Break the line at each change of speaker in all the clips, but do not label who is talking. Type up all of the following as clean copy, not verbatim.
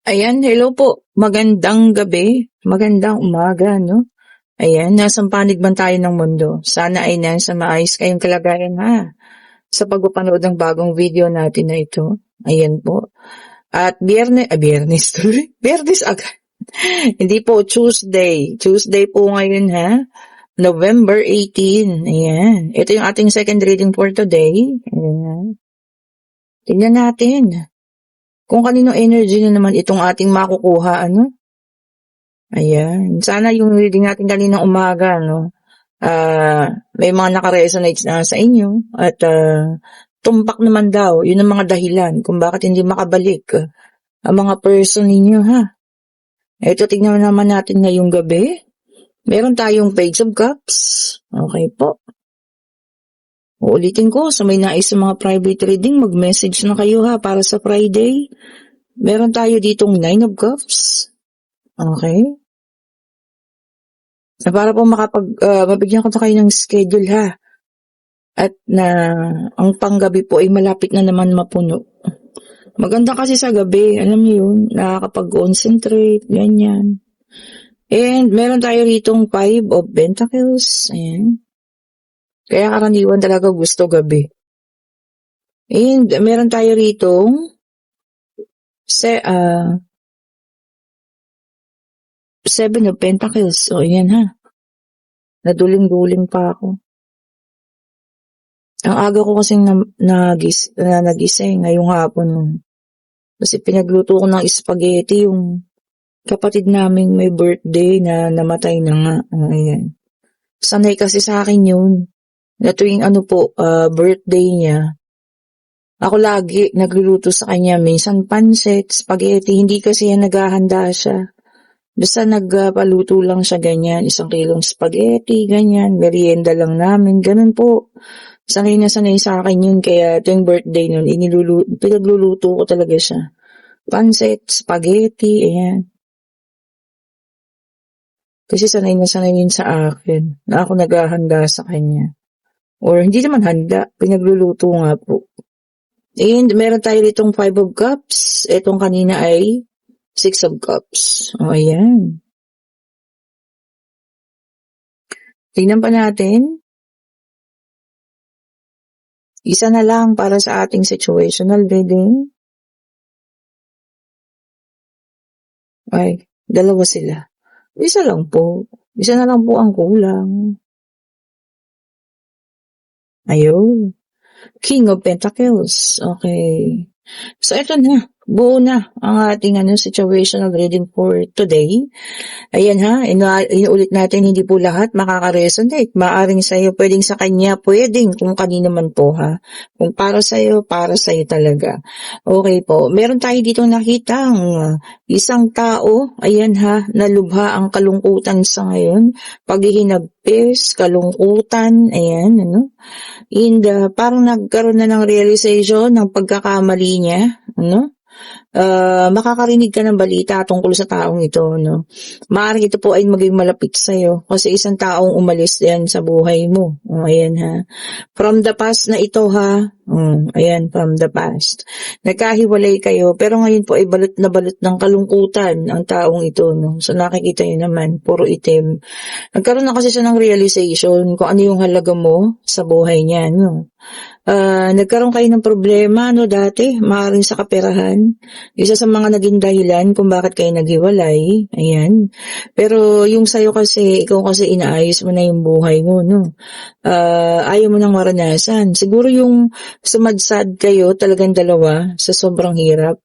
Ayan, hello po. Magandang gabi, magandang umaga, no? Ayan, nasa panig man tayo ng mundo. Sana ay nasa maayos kayong kalagayan ha. Sa pagpapanood ng bagong video natin na ito. Ayan po. At biyernes tuloy. Biyernes agad. Hindi po, Tuesday. Tuesday po ngayon ha. November 18. Ayan. Ito yung ating second reading for today. Ayan. Tingnan natin kung kanino energy na naman itong ating makukuha, ano? Ayan. Sana yung reading natin kaninang umaga, no? May mga naka-resonate na sa inyo at tumpak naman daw. Yun ang mga dahilan kung bakit hindi makabalik ang mga person ninyo, ha? Ito, tignan naman natin ngayong gabi. Meron tayong Page of Cups. Okay po. Uulitin ko, sa may nais sa mga private reading, mag-message na kayo ha para sa Friday. Meron tayo ditong Nine of Cups. Okay. Na para po mabigyan ko na kayo ng schedule ha. At na ang panggabi po ay malapit na naman mapuno. Maganda kasi sa gabi, alam niyo yun, nakakapag-concentrate, ganyan. And meron tayo ritong Five of Pentacles. Ayan. Kaya karaniwan talaga gusto gabi. And meron tayo ritong Seven of Pentacles. O, ayan ha. Naduling-duling pa ako. Ang aga ko kasing nagising ngayong hapon. Kasi pinagluto ko ng spaghetti yung kapatid naming may birthday na namatay na nga. Ayan. Sanay kasi sa akin yun. Na tuwing birthday niya, ako lagi nagluluto sa kanya. Minsan pansit, spaghetti. Hindi kasi yan naghahanda siya. Basta nagpaluto lang siya ganyan. 1 kilong spaghetti, ganyan. Merienda lang namin. Ganun po. Sanay na sanay sa akin yun. Kaya tuwing birthday nun, pinagluluto ko talaga siya. Pansit, spaghetti, ayan. Kasi sanay na sanay yun sa akin. Na ako naghahanda sa kanya. Or hindi naman handa. Pinagluluto nga po. And meron tayo ditong Five of Cups. Itong kanina ay Six of Cups. O, ayan. Tingnan pa natin. Isa na lang para sa ating situational reading. Ay, dalawa sila. Isa lang po. Isa na lang po ang kulang. Ayun. King of Pentacles. Okay. So, ito na. Buo na ang ating situational reading for today. Ayan ha, inuulit natin, hindi po lahat makaka-resonate. Maaring sa'yo, pwedeng sa kanya, pwedeng kung kanino man po ha. Kung para sa'yo talaga. Okay po, meron tayo dito nakitang isang tao, ayan ha, nalubha ang kalungkutan sa ngayon. Paghihinagpis, kalungkutan, ayan, ano. And parang nagkaroon na ng realization ng pagkakamali niya, ano. Makakarinig ka ng balita tungkol sa taong ito, no? Maaaring ito po ay maging malapit sa'yo kasi isang taong umalis yan sa buhay mo. Ayan ha. From the past na ito ha. Ayan, from the past. Nagkahiwalay kayo pero ngayon po ay balot na balot ng kalungkutan ang taong ito, no? So nakikita nyo naman, puro itim. Nagkaroon na kasi siya ng realization kung ano yung halaga mo sa buhay niya, no? Nagkaroon kayo ng problema, no, dati, maaaring sa kaperahan. Isa sa mga naging dahilan kung bakit kayo naghiwalay, ayan. Pero yung sa'yo kasi, ikaw kasi inaayos mo na yung buhay mo, no. Ayaw mo nang maranasan. Siguro yung sumadsad kayo talagang dalawa sa sobrang hirap.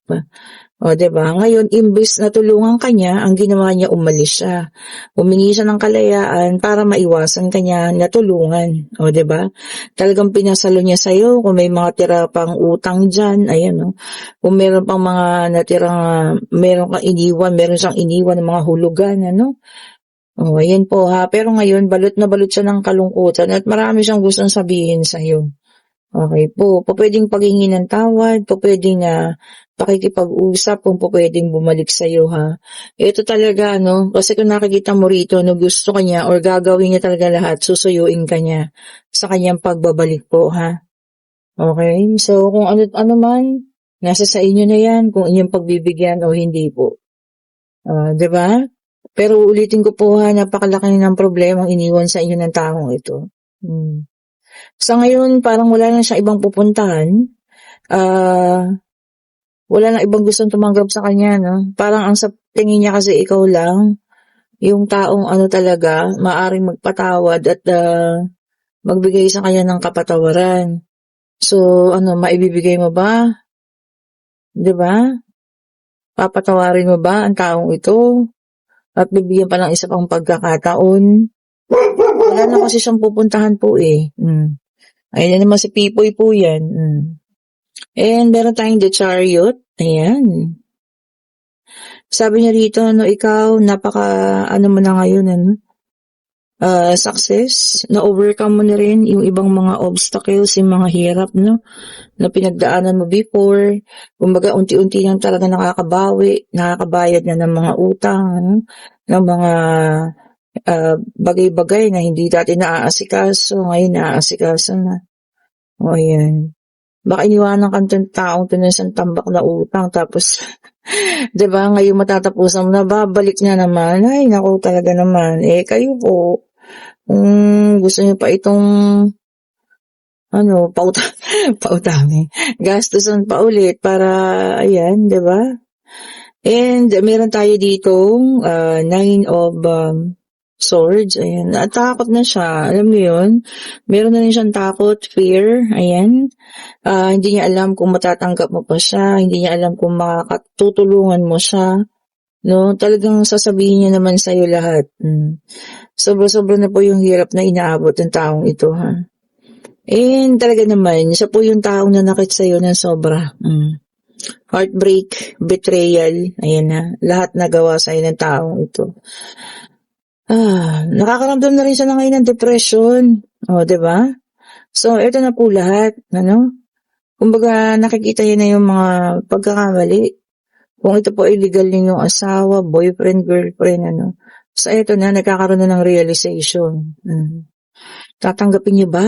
O, diba? Ngayon, imbes na tulungan kanya, ang ginawa niya, umalis siya. Humingi siya ng kalayaan para maiwasan kanya na tulungan. O, diba? Talagang pinasalo niya sa'yo kung may mga tira pang utang dyan. Ayan, no? Kung meron pang mga natirang, meron siyang iniwan ng mga hulugan, ano? O, ayan po ha. Pero ngayon, balot na balot siya ng kalungkutan at marami siyang gustong sabihin sa'yo. Okay po. Pwedeng paghingi ng tawad, pwedeng pakikipag-usap, kung pwedeng bumalik sa'yo ha. Ito talaga, no? Kasi kung nakikita mo rito, no, gusto kanya or gagawin niya talaga lahat, susuyuin kanya sa kanyang pagbabalik po ha. Okay? So, kung ano man Nasa sa inyo na yan kung inyong pagbibigyan o hindi po. 'Di ba? Pero ulitin ko po ha, napakalaki ng problemang iniwan sa inyo ng taong ito. Sa ngayon, parang wala na siyang ibang pupuntahan. Wala na ibang gustong tumanggap sa kanya, no? Parang ang sa tingin niya kasi ikaw lang, yung taong talaga, maaring magpatawad at magbigay sa kanya ng kapatawaran. So, maibibigay mo ba? 'Di ba? Papatawarin mo ba ang taong ito? At bibigyan pa ng isa pang pagkakataon? Wala na kasi siyang pupuntahan po eh. Ayun na naman si Pipoy po yan. And meron tayong The Chariot. Ayan. Sabi niya rito, ikaw, mo na ngayon, success, na-overcome mo na rin yung ibang mga obstacles, yung mga hirap, na pinagdaanan mo before. Kumbaga, unti-unti nang talaga nakakabayad na ng mga utang, ng mga bagay-bagay na hindi dati naaasikaso, ngayon naaasikaso na. O, ayan. Baka iniwanan ka ng taong to na isang tambak na utang, tapos, diba, ngayon matatapusan mo na, babalik na naman. Ay, naku talaga naman. Kayo po, gusto niyo pa itong, pautangin. Gastusan pa ulit para, ayan, diba? And, meron tayo ditong, 9 of Swords, ayan. Natakot na siya, alam mo yun? Meron na rin siyang takot, fear, ayan. Hindi niya alam kung matatanggap mo pa siya, hindi niya alam kung makakatutulungan mo siya, no? Talagang sasabihin niya naman sa'yo lahat. Sobra-sobra na po yung hirap na inaabot ng taong ito, ha? And talaga naman, siya po yung taong nanakit sa'yo ng sobra. Heartbreak, betrayal, ayan na. Lahat nagawa sa'yo ng taong ito. Nakakaramdam na rin siya na ngayon ng depression. O, diba? So, ito na po lahat, Kumbaga, nakikita niya na yung mga pagkakamali. Kung ito po ay legal ninyong asawa, boyfriend, girlfriend, So, ito na, nagkakaroon na ng realization. Tatanggapin niyo ba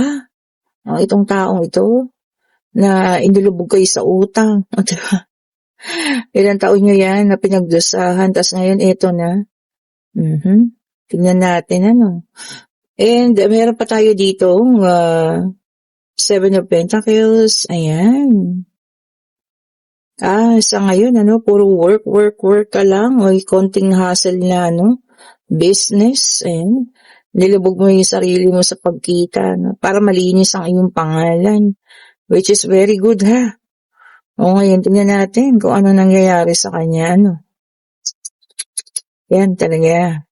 ang itong taong ito na inilubog kayo sa utang? O, diba? Ilang taon niyo yan na pinagdusahan, tas ngayon ito na. Tingnan natin, And, meron pa tayo dito, 7 of Pentacles, ayan. Sa ngayon, puro work ka lang, o konting hassle na, business, ayan. Nilubog mo yung sarili mo sa pagkita, para malinis ang iyong pangalan, which is very good, ha? O ngayon, tingnan natin kung ano nangyayari sa kanya, Yan, talaga.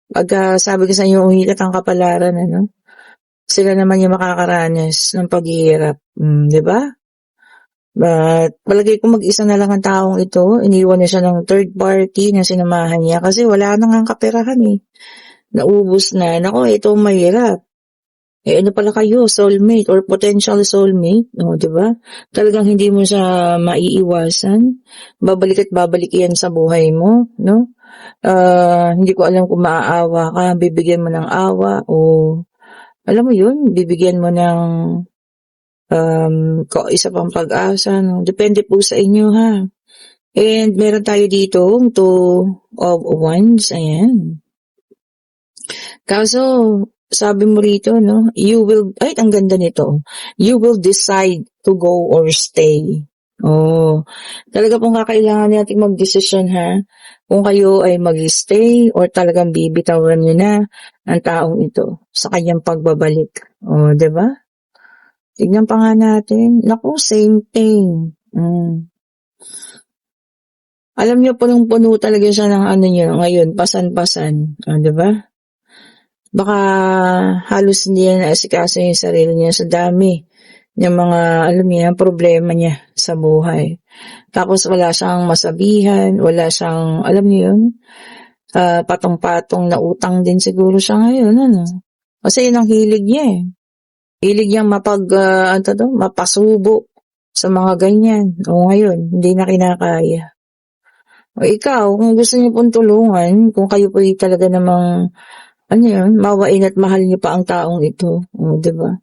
Pagka sabi ko sa inyo, umikat ang kapalaran, sila naman yung makakaranas ng paghihirap. Di ba? But, palagay ko mag-isa na lang ang taong ito. Iniwan na siya ng third party na sinamahan niya kasi wala na nga kaperahan eh. Naubos na. Nako, ito mahirap. Ano pala kayo? Soulmate or potential soulmate? Di ba? Talagang hindi mo siya maiiwasan. Babalik at babalik yan sa buhay mo, hindi ko alam kung maaawa ka, bibigyan mo ng awa o alam mo yun, bibigyan mo ng isa pang pag-asa, Depende po sa inyo, ha? And meron tayo dito, 2 of Wands, ayan. Kaso, sabi mo rito, ang ganda nito. You will decide to go or stay. Talaga pong kakailangan natin mag-desisyon, ha? Kung kayo ay mag-stay or talagang bibitawan nyo na ang taong ito sa kanyang pagbabalik. Diba? Tignan pa nga natin. Naku, same thing. Alam nyo, punong-puno talaga siya ng nyo ngayon, pasan-pasan. Diba? Baka halos hindi niya naasikaso yung sarili niya sa dami ng mga, problema niya sa buhay. Tapos wala siyang masabihan, wala siyang, patong-patong na utang din siguro siya ngayon, Kasi yun ang hilig niya eh. Hilig niyang mapasubo sa mga ganyan. Ngayon, hindi na kinakaya. Ikaw, kung gusto niyo pong tulungan, kung kayo po talaga namang, mawain at mahal niyo pa ang taong ito. Diba?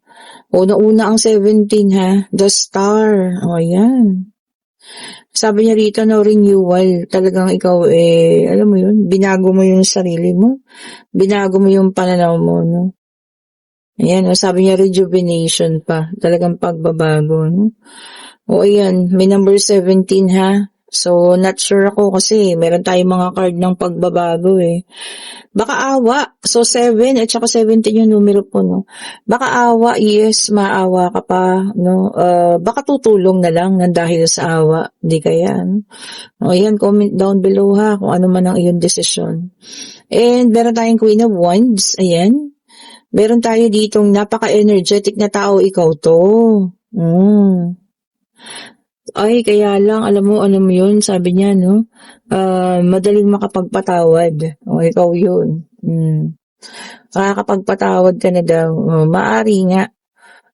Una ang 17, ha? The Star. Ayan. Sabi niya rito, no renewal. Talagang ikaw, alam mo yun, binago mo yung sarili mo. Binago mo yung pananaw mo, no? Ayan, sabi niya rejuvenation pa. Talagang pagbabago, no? O ayan, may number 17 ha. So, not sure ako kasi meron tayong mga card ng pagbabago Baka awa. So, 7 at saka 17 yung numero po, no? Baka awa, yes, maawa ka pa, no? Baka tutulong na lang ng dahil sa awa. Di kaya, no? O ayan, comment down below ha kung ano man ang iyong desisyon. And meron tayong Queen of Wands. Ayan. Meron tayo ditong napaka-energetic na tao, ikaw to. Ay, kaya lang, alam mo yun, sabi niya, no? Madaling makapagpatawad. O, ikaw yun. Makakapagpatawad ka na daw. Maari nga.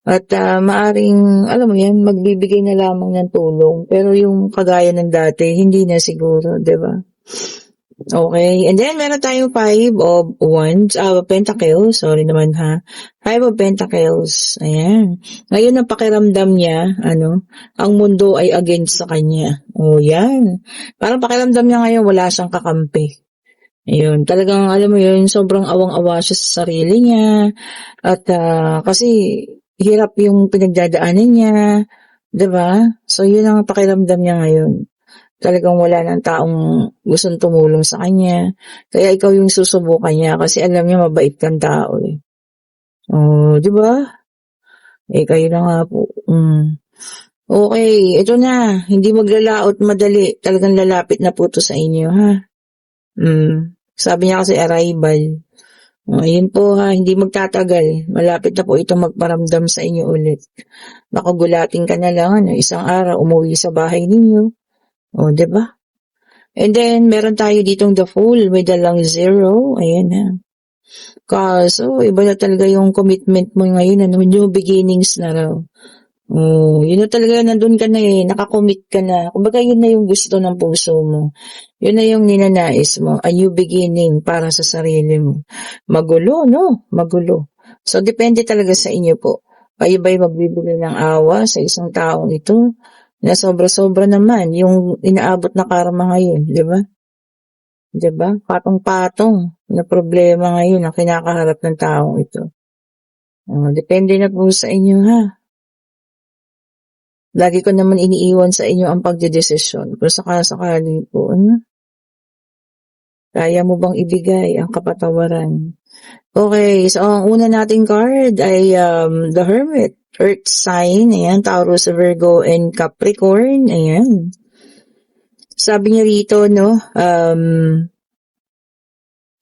At maaring, alam mo yan, magbibigay na lamang ng tulong. Pero yung kagaya ng dati, hindi na siguro, di ba? Okay, and then meron tayong 5 of Wands, Pentacles, sorry naman ha. 5 of Pentacles, ayan. Ngayon ang pakiramdam niya, ang mundo ay against sa kanya. O yan. Parang pakiramdam niya ngayon wala siyang kakampi. Ayun, talagang alam mo yun, sobrang awang-awa siya sa sarili niya. At kasi hirap yung pinagdadaanan niya, 'di ba? So yun ang pakiramdam niya ngayon. Talagang wala ng taong gustong tumulong sa kanya. Kaya ikaw yung susubukan niya kasi alam niya mabait kang tao Oh, 'di ba? Kayo na nga po. Okay, ito na. Hindi maglalaot madali. Talagang lalapit na po to sa inyo, ha? Sabi niya kasi arrival. Ayun po ha, hindi magtatagal. Malapit na po ito magparamdam sa inyo ulit. Nakagulating ka na lang, isang araw umuwi sa bahay ninyo. O, diba? And then, meron tayo ditong the Fool with dalang 0. Ayan na. Kaso, iba na talaga yung commitment mo ngayon. New beginnings na raw. Yun na talaga, nandun ka na nakakommit ka na. Kumbaga, yun na yung gusto ng puso mo. Yun na yung ninanais mo. A new beginning para sa sarili mo. Magulo, no? Magulo. So, depende talaga sa inyo po. Kayo ba'y magbibigay ng awa sa isang taong ito? Na sobra-sobra naman yung inaabot na karma ngayon, di ba? Di ba? Patong-patong na problema ngayon ang kinakaharap ng taong ito. Depende na po sa inyo, ha? Lagi ko naman iniiwan sa inyo ang pagdedesisyon. Pero sakasakali po, kaya mo bang ibigay ang kapatawaran? Okay, so ang una nating card ay the Hermit. Earth sign, ayan, Taurus, Virgo, and Capricorn, ayan. Sabi niya rito, no,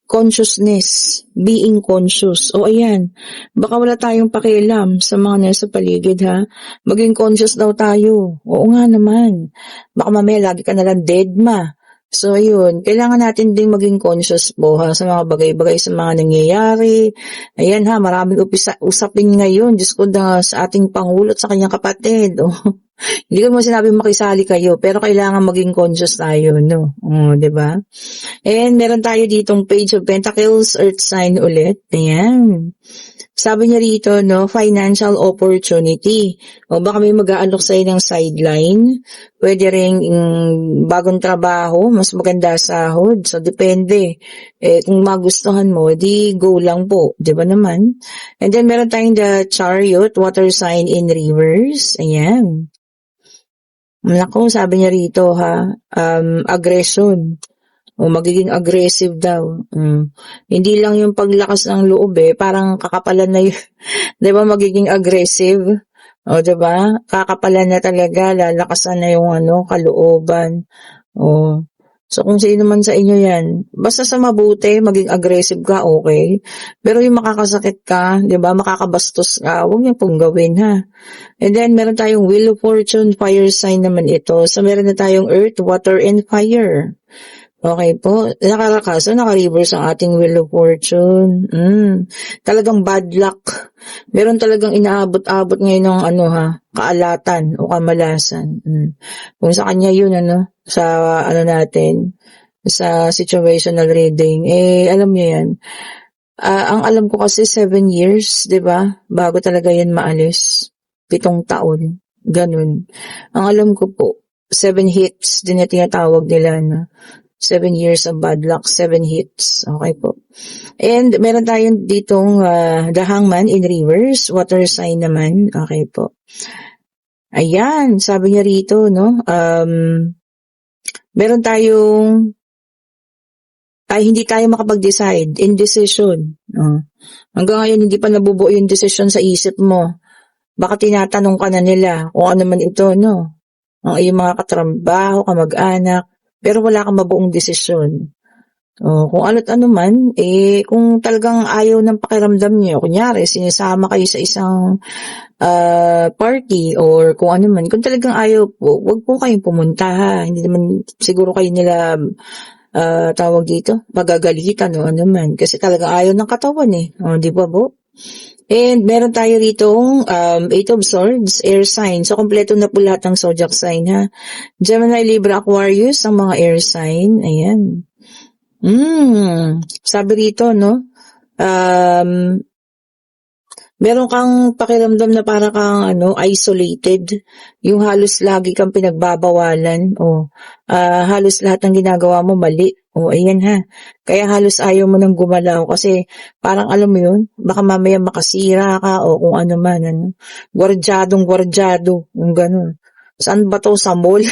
consciousness, being conscious. O ayan, baka wala tayong pakialam sa mga nasa paligid ha. Maging conscious daw tayo. Oo nga naman. Baka mamaya lagi ka nalang dead ma. So ayun, kailangan natin ding maging conscious po ha, sa mga bagay-bagay, sa mga nangyayari. Ayan ha, maraming usapin ngayon, Diyos ko na sa ating Pangulo at sa kanyang kapatid. Hindi ko mo sinabi makisali kayo, pero kailangan maging conscious tayo, no? 'Di ba? And meron tayo ditong Page of Pentacles, Earth sign ulit. Ayan. Sabi niya rito, no, financial opportunity. O baka may mag-aalok sa'yo ng sideline. Pwede rin bagong trabaho, mas maganda sahod. So, depende. Kung magustuhan mo, di go lang po. Di ba naman? And then, meron tayong the Chariot, water sign in reverse. Ayan. Naku, sabi niya rito, ha, aggression. O magiging aggressive daw. Hindi lang yung paglakas ng loob parang kakapalan na yun. 'Di ba magiging aggressive? O 'di ba? Kakapalan na talaga, lalakasan na yung kalooban. So kung sino man sa inyo 'yan, basta sa mabuti, maging aggressive ka, okay. Pero yung makakasakit ka, 'di ba? Makakabastos ka, huwag niyo pong gawin ha. And then meron tayong Wheel of Fortune, fire sign naman ito. So meron na tayong earth, water, and fire. Okay po. Nakarakaso, naka-reverse ang ating Wheel of Fortune. Talagang bad luck. Meron talagang inaabot-abot ngayon ng kaalatan o kamalasan. Kung sa kanya yun, sa natin, sa situational reading, alam niyo yan. Ang alam ko kasi 7 years, 'di ba? Bago talaga yan maalis. 7 taon. Ganun. Ang alam ko po. 7 hits din na tinatawag nila, no? 7 years of bad luck, 7 hits. Okay po. And meron tayong ditong the hangman in reverse, water sign naman. Okay po. Ayan, sabi niya rito, no? Meron tayong hindi tayo makapag-decide, indecision. Hanggang ngayon hindi pa nabubuo yung decision sa isip mo. Baka tinatanong ka na nila kung ano man ito, no? Ang iyong mga katrabaho, kamag-anak, pero wala kang mabuong desisyon. Kung ano't ano man, kung talagang ayaw ng pakiramdam niyo, kunyari, sinasama kayo sa isang party or kung ano man, kung talagang ayaw po, wag po kayong pumunta ha. Hindi naman siguro kayo nila tawag dito, magagalitan o ano man. Kasi talagang ayaw ng katawan di ba po? And meron tayo ritong 8 of Swords, air sign. So, kompleto na po lahat ng zodiac sign ha. Gemini, Libra, Aquarius, ang mga air sign. Ayan. Sabi rito, no? Meron kang pakiramdam na para kang isolated. Yung halos lagi kang pinagbabawalan. Halos lahat ng ginagawa mo mali. Ayan ha. Kaya halos ayaw mo nang gumalaw kasi parang alam mo yun, baka mamaya makasira ka o kung ano man. Gwardyadong-gwardyado. Yung ganun. Saan ba to? Sa mall?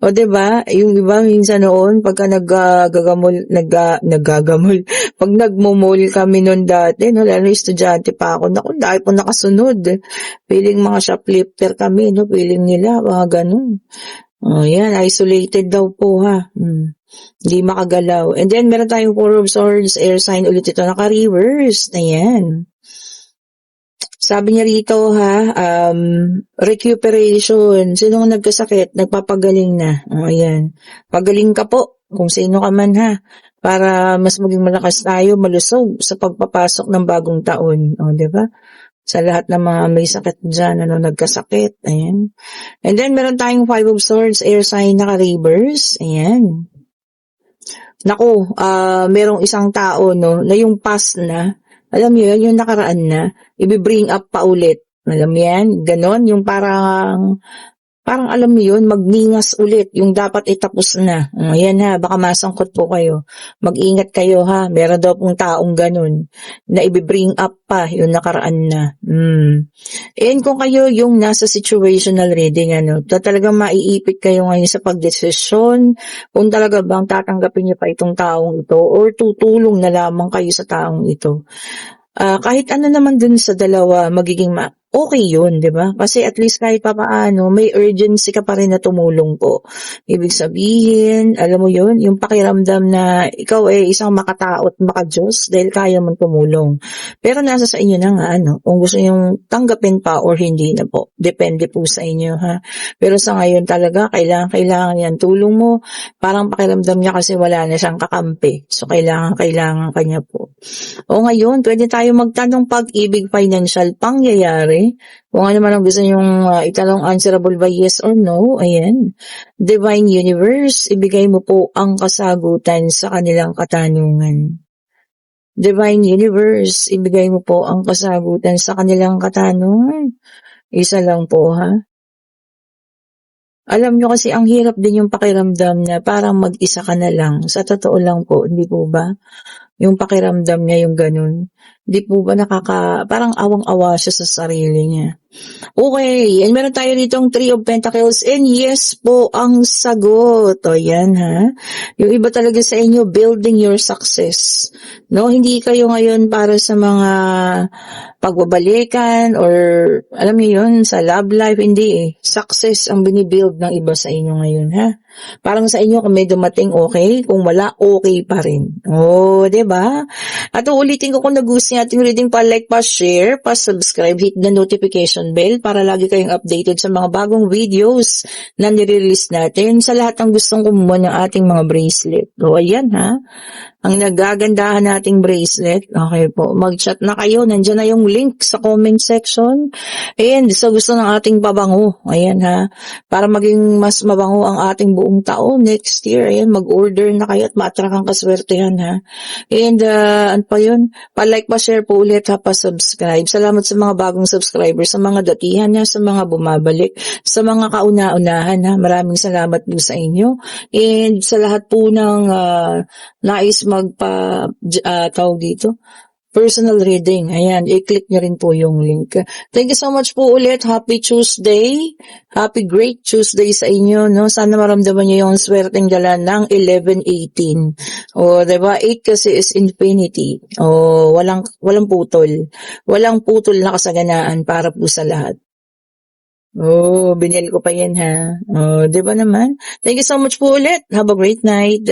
O, diba? Yung iba, minsan noon, pagka naggagamol, pag nagmumol kami noon dati, no, lalo estudyante pa ako, naku, dahil po nakasunod. Feeling mga shoplifter kami, no, feeling nila, mga ganun. Yan, isolated daw po, ha. Hindi makagalaw. And then, meron tayong 4 of Swords, air sign ulit ito, naka-reverse. Ayan. Sabi niya rito recuperation. Sino nagkasakit? Nagpapagaling na. Ayan. Pagaling ka po kung sino ka man ha. Para mas maging malakas tayo, malusog sa pagpapasok ng bagong taon. Di ba? Sa lahat ng mga may sakit dyan, nagkasakit. Ayan. And then meron tayong 5 of Swords, air sign naka-reverse. Ayan. Naku, merong isang tao, no, na yung past na, alam niyo yun, yung nakaraan na, i-bring up pa ulit. Alam mo yan? Ganon, yung parang alam niyo yun, magningas ulit, yung dapat itapos na. Ayan ha, baka masangkot po kayo. Mag-ingat kayo ha, meron daw pong taong ganon, na i-bring up pa, yung nakaraan na. And kung kayo yung nasa situational reading, talagang maiipit kayo ngayon sa pagdesisyon, kung talaga bang tatanggapin niyo pa itong taong ito, or tutulong na lamang kayo sa taong ito. Kahit ano naman dun sa dalawa, magiging okay yun, di ba? Kasi at least kahit papaano, may urgency ka pa rin na tumulong po. Ibig sabihin, alam mo yun, yung pakiramdam na ikaw isang makataot, makadiyos dahil kaya mong tumulong. Pero nasa sa inyo na nga, kung gusto nyo tanggapin pa or hindi na po. Depende po sa inyo, ha? Pero sa ngayon talaga, kailangan yan tulong mo. Parang pakiramdam niya kasi wala na siyang kakampi. So, kailangan kanya po. Ngayon, pwede tayo magtanong pag-ibig, financial, pangyayari. Kung ano man ang gusto nyong itanong, answerable by yes or no. Ayan. Divine Universe, ibigay mo po ang kasagutan sa kanilang katanungan. Divine Universe, ibigay mo po ang kasagutan sa kanilang katanungan. Isa lang po, ha? Alam nyo kasi ang hirap din yung pakiramdam na parang mag-isa ka na lang. Sa totoo lang po, hindi po ba? Yung pakiramdam niya yung ganun. Hindi po ba parang awang-awa siya sa sarili niya. Okay, and meron tayo ditong 3 of Pentacles, and yes po ang sagot. Yan ha. Yung iba talaga sa inyo, building your success. No, hindi kayo ngayon para sa mga pagbabalikan or alam niyo yun, sa love life, hindi Success ang binibuild ng iba sa inyo ngayon ha. Parang sa inyo kung may dumating okay, kung wala okay pa rin. Diba? At uulitin ko kung nagustuhan ating reading, pa-like, pa-share, pa-subscribe, hit the notification bell para lagi kayong updated sa mga bagong videos na nire-release natin sa lahat ng gustong kumuha ng ating mga bracelet. Ayan ha. ang nagagandahan nating bracelet. Okay po, mag-chat na kayo. Nandiyan na yung link sa comment section. Ayan, sa gusto ng ating pabango. Ayan ha, para maging mas mabango ang ating buong taon next year. Ayan, mag-order na kayo at ma-attract ang kaswertehan ha. And ano pa yun? Pa-like, pa-share po ulit ha, pa-subscribe. Salamat sa mga bagong subscribers, sa mga datihan ha, sa mga bumabalik, sa mga kauna-unahan ha. Maraming salamat po sa inyo. And sa lahat po ng nais tawag dito, personal reading. Ayan, i-click nyo rin po yung link. Thank you so much po ulit. Happy Tuesday. Happy great Tuesday sa inyo, no? Sana maramdaman nyo yung swerteng dala ng 11-18. O, diba? 8 kasi is infinity. O, walang putol. Walang putol na kasaganaan para po sa lahat. Oh, binili ko pa yan ha. Oh, diba naman? Thank you so much po ulit. Have a great night.